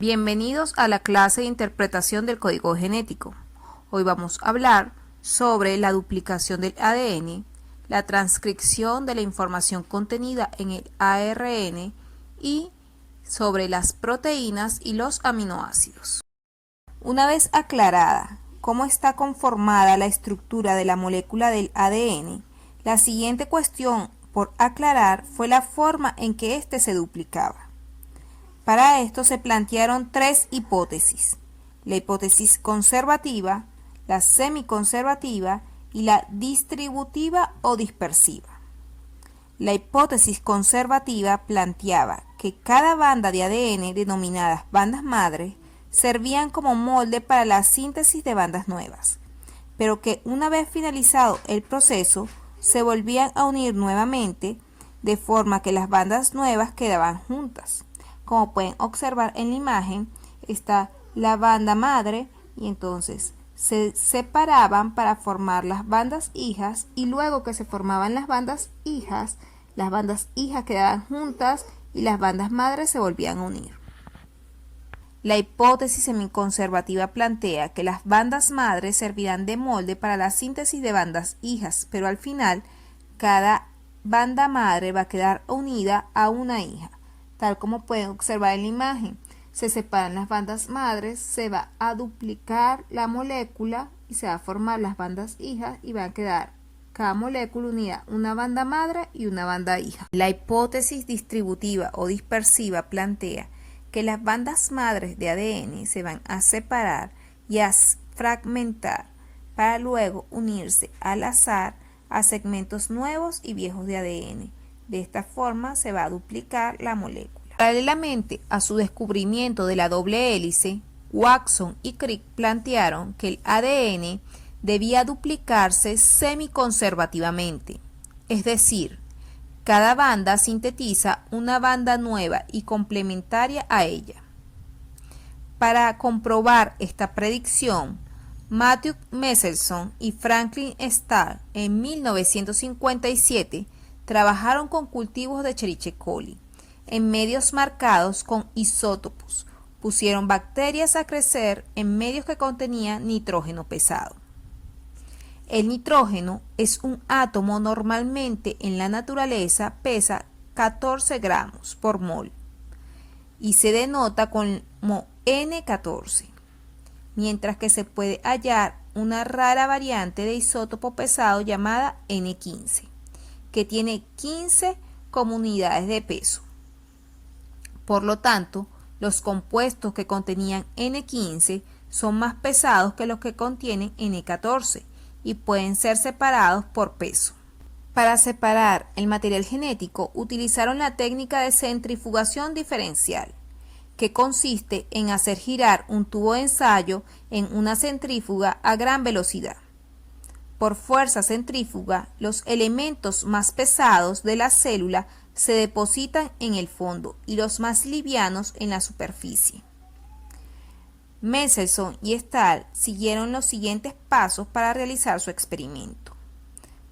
Bienvenidos a la clase de interpretación del código genético. Hoy vamos a hablar sobre la duplicación del ADN, la transcripción de la información contenida en el ARN y sobre las proteínas y los aminoácidos. Una vez aclarada cómo está conformada la estructura de la molécula del ADN, la siguiente cuestión por aclarar fue la forma en que éste se duplicaba. Para esto se plantearon tres hipótesis: la hipótesis conservativa, la semiconservativa y la distributiva o dispersiva. La hipótesis conservativa planteaba que cada banda de ADN, denominadas bandas madres, servían como molde para la síntesis de bandas nuevas, pero que una vez finalizado el proceso, se volvían a unir nuevamente, de forma que las bandas nuevas quedaban juntas. Como pueden observar en la imagen, está la banda madre y entonces se separaban para formar las bandas hijas, y luego que se formaban las bandas hijas quedaban juntas y las bandas madres se volvían a unir. La hipótesis semiconservativa plantea que las bandas madres servirán de molde para la síntesis de bandas hijas, pero al final cada banda madre va a quedar unida a una hija. Tal como pueden observar en la imagen, se separan las bandas madres, se va a duplicar la molécula y se va a formar las bandas hijas y va a quedar cada molécula unida una banda madre y una banda hija. La hipótesis distributiva o dispersiva plantea que las bandas madres de ADN se van a separar y a fragmentar para luego unirse al azar a segmentos nuevos y viejos de ADN. De esta forma se va a duplicar la molécula. Paralelamente a su descubrimiento de la doble hélice, Watson y Crick plantearon que el ADN debía duplicarse semiconservativamente, es decir, cada banda sintetiza una banda nueva y complementaria a ella. Para comprobar esta predicción, Matthew Meselson y Franklin Stahl en 1957 trabajaron con cultivos de Escherichia coli en medios marcados con isótopos. Pusieron bacterias a crecer en medios que contenían nitrógeno pesado. El nitrógeno es un átomo normalmente en la naturaleza pesa 14 gramos por mol y se denota como N14, mientras que se puede hallar una rara variante de isótopo pesado llamada N15, que tiene 15 como unidades de peso. Por lo tanto, los compuestos que contenían N15 son más pesados que los que contienen N14 y pueden ser separados por peso. Para separar el material genético utilizaron la técnica de centrifugación diferencial, que consiste en hacer girar un tubo de ensayo en una centrífuga a gran velocidad. Por fuerza centrífuga, los elementos más pesados de la célula se depositan en el fondo y los más livianos en la superficie. Meselson y Stahl siguieron los siguientes pasos para realizar su experimento.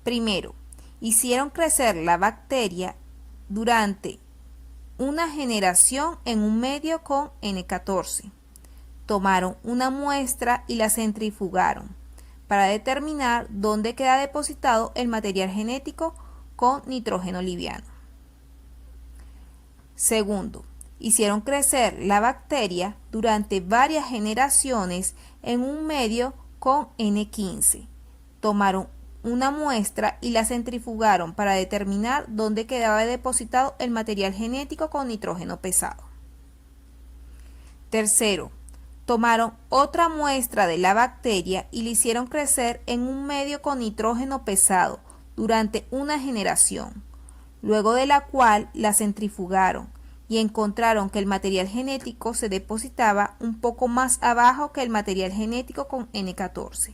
Primero, hicieron crecer la bacteria durante una generación en un medio con N14. Tomaron una muestra y la centrifugaron para determinar dónde queda depositado el material genético con nitrógeno liviano. Segundo, hicieron crecer la bacteria durante varias generaciones en un medio con N15. Tomaron una muestra y la centrifugaron para determinar dónde quedaba depositado el material genético con nitrógeno pesado. Tercero, tomaron otra muestra de la bacteria y la hicieron crecer en un medio con nitrógeno pesado durante una generación, luego de la cual la centrifugaron y encontraron que el material genético se depositaba un poco más abajo que el material genético con N14,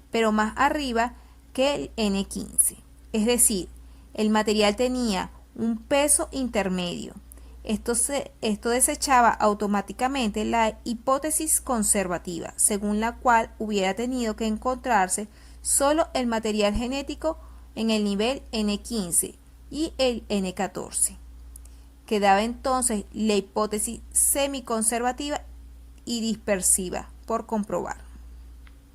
pero más arriba que el N15. Es decir, el material tenía un peso intermedio. Esto desechaba automáticamente la hipótesis conservativa, según la cual hubiera tenido que encontrarse solo el material genético en el nivel N15 y el N14. Quedaba entonces la hipótesis semiconservativa y dispersiva por comprobar.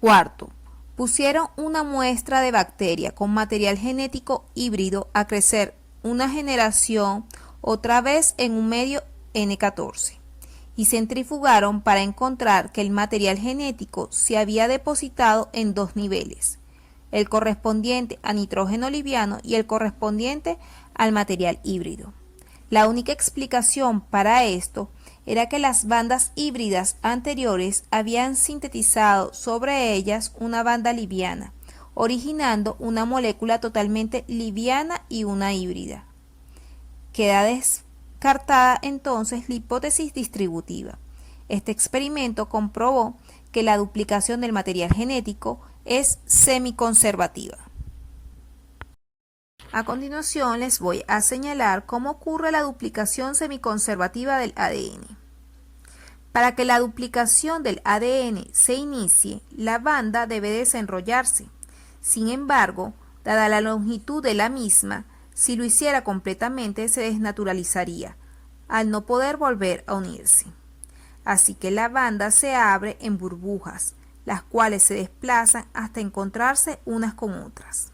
Cuarto, pusieron una muestra de bacteria con material genético híbrido a crecer una generación otra vez en un medio N14 y centrifugaron para encontrar que el material genético se había depositado en dos niveles, el correspondiente a nitrógeno liviano y el correspondiente al material híbrido. La única explicación para esto era que las bandas híbridas anteriores habían sintetizado sobre ellas una banda liviana, originando una molécula totalmente liviana y una híbrida. Queda descartada entonces la hipótesis distributiva. Este experimento comprobó que la duplicación del material genético es semiconservativa. A continuación les voy a señalar cómo ocurre la duplicación semiconservativa del ADN. Para que la duplicación del ADN se inicie, la banda debe desenrollarse. Sin embargo, dada la longitud de la misma, si lo hiciera completamente se desnaturalizaría, al no poder volver a unirse. Así que la banda se abre en burbujas, las cuales se desplazan hasta encontrarse unas con otras.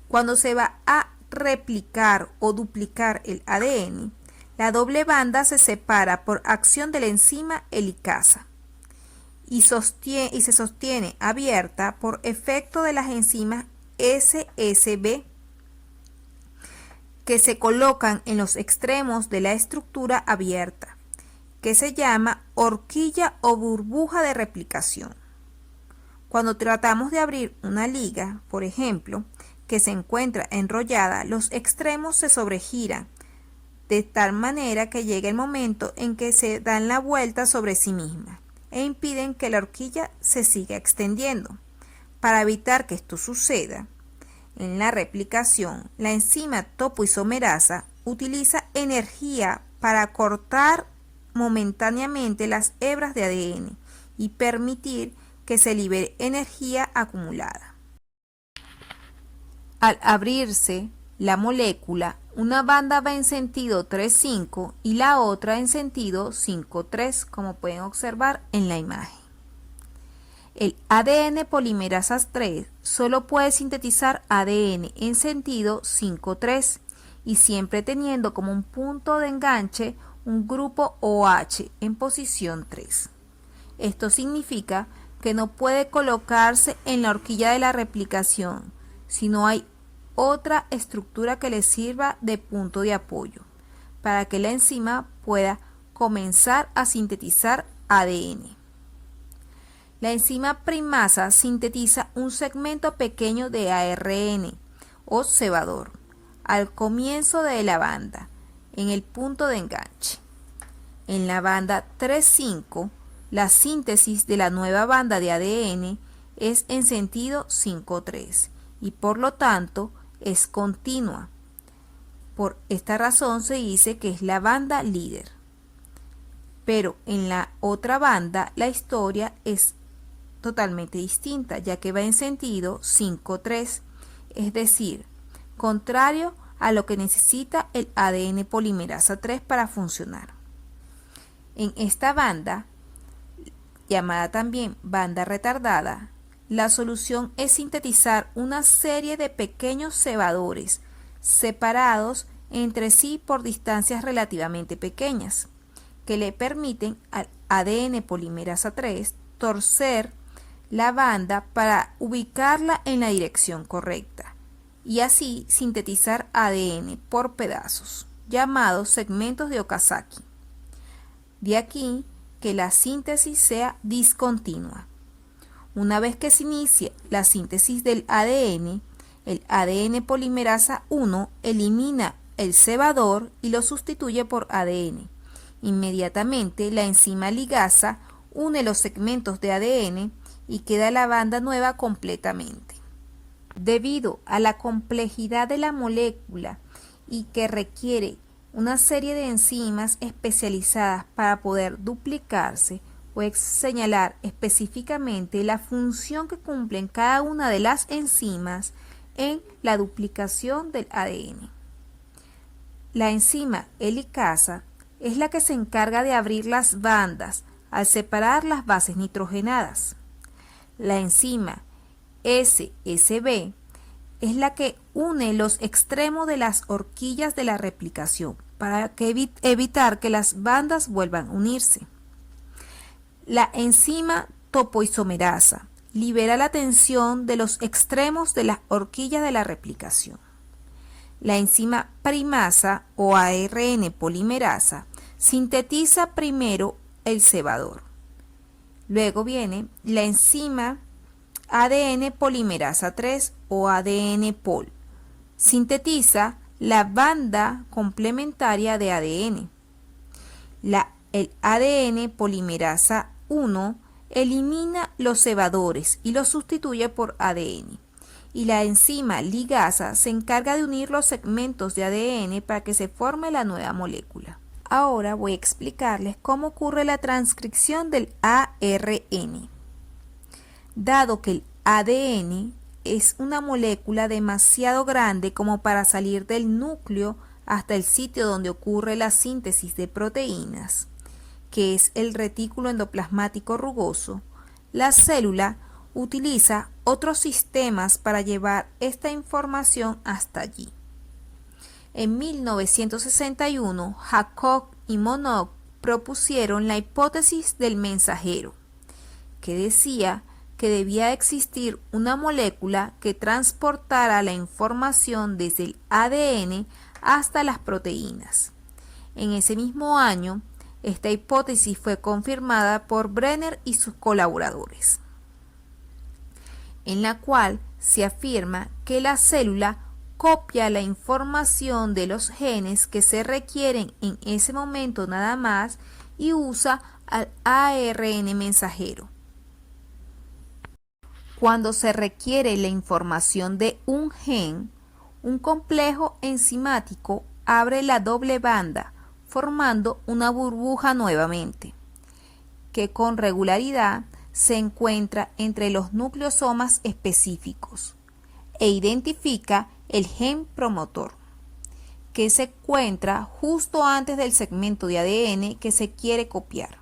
Cuando se va a replicar o duplicar el ADN, la doble banda se separa por acción de la enzima helicasa y se sostiene abierta por efecto de las enzimas SSB que se colocan en los extremos de la estructura abierta, que se llama horquilla o burbuja de replicación. Cuando tratamos de abrir una liga, por ejemplo, que se encuentra enrollada, los extremos se sobregiran de tal manera que llega el momento en que se dan la vuelta sobre sí misma e impiden que la horquilla se siga extendiendo. Para evitar que esto suceda, en la replicación, la enzima topoisomerasa utiliza energía para cortar momentáneamente las hebras de ADN y permitir que se libere energía acumulada. Al abrirse la molécula, una banda va en sentido 3,5 y la otra en sentido 5,3, como pueden observar en la imagen. El ADN polimerasa 3 solo puede sintetizar ADN en sentido 5,3 y siempre teniendo como un punto de enganche un grupo OH en posición 3. Esto significa que no puede colocarse en la horquilla de la replicación si no hay otra estructura que le sirva de punto de apoyo para que la enzima pueda comenzar a sintetizar ADN. La enzima primasa sintetiza un segmento pequeño de ARN o cebador al comienzo de la banda, en el punto de enganche. En la banda 3,5, la síntesis de la nueva banda de ADN es en sentido 5,3 y por lo tanto es continua. Por esta razón se dice que es la banda líder. Pero en la otra banda la historia es totalmente distinta, ya que va en sentido 5,3, es decir, contrario a lo que necesita el ADN polimerasa 3 para funcionar. En esta banda, llamada también banda retardada, la solución es sintetizar una serie de pequeños cebadores separados entre sí por distancias relativamente pequeñas, que le permiten al ADN polimerasa 3 torcer la banda para ubicarla en la dirección correcta y así sintetizar ADN por pedazos, llamados segmentos de Okazaki. De aquí que la síntesis sea discontinua. Una vez que se inicia la síntesis del ADN, el ADN polimerasa 1 elimina el cebador y lo sustituye por ADN. Inmediatamente la enzima ligasa une los segmentos de ADN y queda la banda nueva completamente. Debido a la complejidad de la molécula y que requiere una serie de enzimas especializadas para poder duplicarse, puede señalar específicamente la función que cumplen cada una de las enzimas en la duplicación del ADN. La enzima helicasa es la que se encarga de abrir las bandas al separar las bases nitrogenadas. La enzima SSB es la que une los extremos de las horquillas de la replicación para evitar que las bandas vuelvan a unirse. La enzima topoisomerasa libera la tensión de los extremos de las horquillas de la replicación. La enzima primasa o ARN polimerasa sintetiza primero el cebador. Luego viene la enzima ADN polimerasa 3 o ADN Pol. Sintetiza la banda complementaria de ADN. El ADN polimerasa 1 elimina los cebadores y los sustituye por ADN. Y la enzima ligasa se encarga de unir los segmentos de ADN para que se forme la nueva molécula. Ahora voy a explicarles cómo ocurre la transcripción del ARN. Dado que el ADN es una molécula demasiado grande como para salir del núcleo hasta el sitio donde ocurre la síntesis de proteínas, que es el retículo endoplasmático rugoso, la célula utiliza otros sistemas para llevar esta información hasta allí. En 1961, Jacob y Monod propusieron la hipótesis del mensajero, que decía que debía existir una molécula que transportara la información desde el ADN hasta las proteínas. En ese mismo año, esta hipótesis fue confirmada por Brenner y sus colaboradores, en la cual se afirma que la célula copia la información de los genes que se requieren en ese momento nada más y usa al ARN mensajero. Cuando se requiere la información de un gen, un complejo enzimático abre la doble banda, formando una burbuja nuevamente, que con regularidad se encuentra entre los nucleosomas específicos e identifica el gen promotor, que se encuentra justo antes del segmento de ADN que se quiere copiar.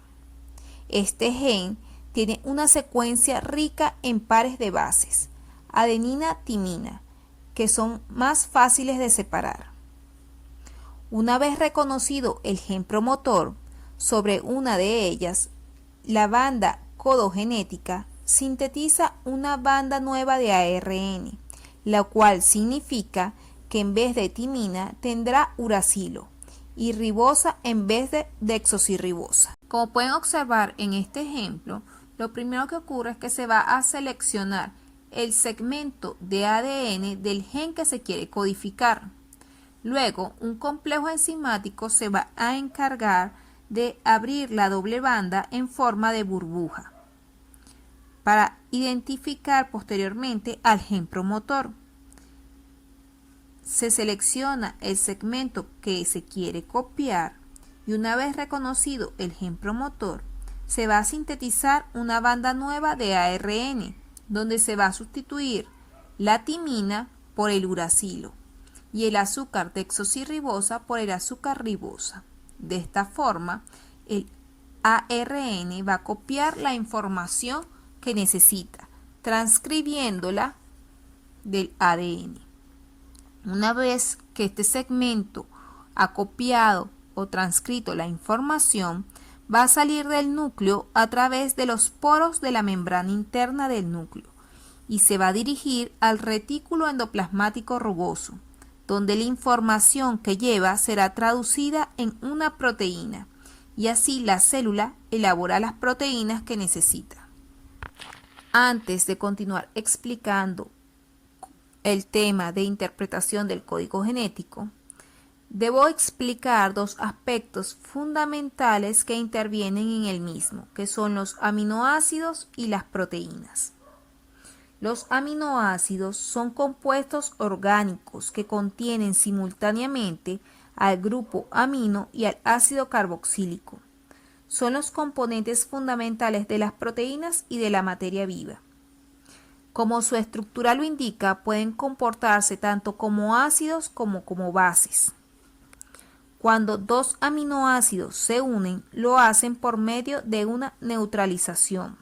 Este gen tiene una secuencia rica en pares de bases, adenina-timina, que son más fáciles de separar. Una vez reconocido el gen promotor, sobre una de ellas, la banda codogenética sintetiza una banda nueva de ARN, la cual significa que en vez de timina tendrá uracilo y ribosa en vez de desoxirribosa. Como pueden observar en este ejemplo, lo primero que ocurre es que se va a seleccionar el segmento de ADN del gen que se quiere codificar. Luego, un complejo enzimático se va a encargar de abrir la doble banda en forma de burbuja para identificar posteriormente al gen promotor. Se selecciona el segmento que se quiere copiar y una vez reconocido el gen promotor, se va a sintetizar una banda nueva de ARN, donde se va a sustituir la timina por el uracilo y el azúcar desoxirribosa por el azúcar ribosa. De esta forma, el ARN va a copiar la información que necesita, transcribiéndola del ADN. Una vez que este segmento ha copiado o transcrito la información, va a salir del núcleo a través de los poros de la membrana interna del núcleo y se va a dirigir al retículo endoplasmático rugoso, donde la información que lleva será traducida en una proteína y así la célula elabora las proteínas que necesita. Antes de continuar explicando el tema de interpretación del código genético, debo explicar dos aspectos fundamentales que intervienen en el mismo, que son los aminoácidos y las proteínas. Los aminoácidos son compuestos orgánicos que contienen simultáneamente al grupo amino y al ácido carboxílico. Son los componentes fundamentales de las proteínas y de la materia viva. Como su estructura lo indica, pueden comportarse tanto como ácidos como bases. Cuando dos aminoácidos se unen, lo hacen por medio de una neutralización,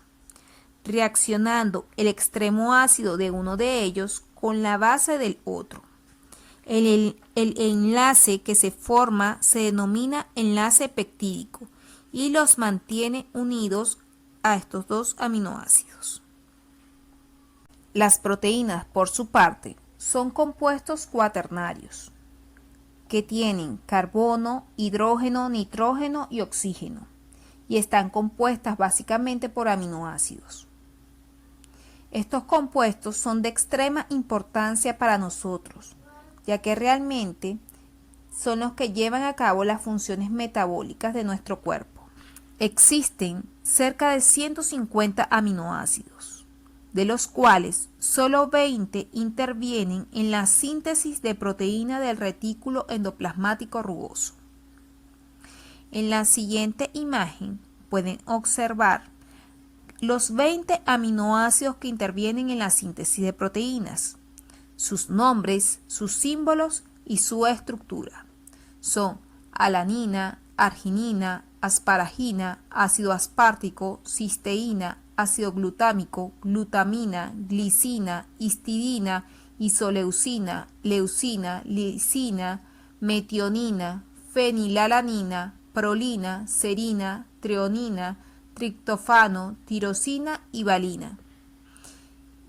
reaccionando el extremo ácido de uno de ellos con la base del otro. El enlace que se forma se denomina enlace peptídico y los mantiene unidos a estos dos aminoácidos. Las proteínas, por su parte, son compuestos cuaternarios que tienen carbono, hidrógeno, nitrógeno y oxígeno y están compuestas básicamente por aminoácidos. Estos compuestos son de extrema importancia para nosotros, ya que realmente son los que llevan a cabo las funciones metabólicas de nuestro cuerpo. Existen cerca de 150 aminoácidos, de los cuales solo 20 intervienen en la síntesis de proteína del retículo endoplasmático rugoso. En la siguiente imagen pueden observar los 20 aminoácidos que intervienen en la síntesis de proteínas, sus nombres, sus símbolos y su estructura. Son alanina, arginina, asparagina, ácido aspartico, cisteína, ácido glutámico, glutamina, glicina, histidina, isoleucina, leucina, lisina, metionina, fenilalanina, prolina, serina, treonina, triptofano, tirosina y valina.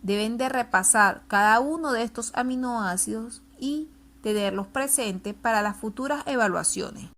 Deben de repasar cada uno de estos aminoácidos y tenerlos presentes para las futuras evaluaciones.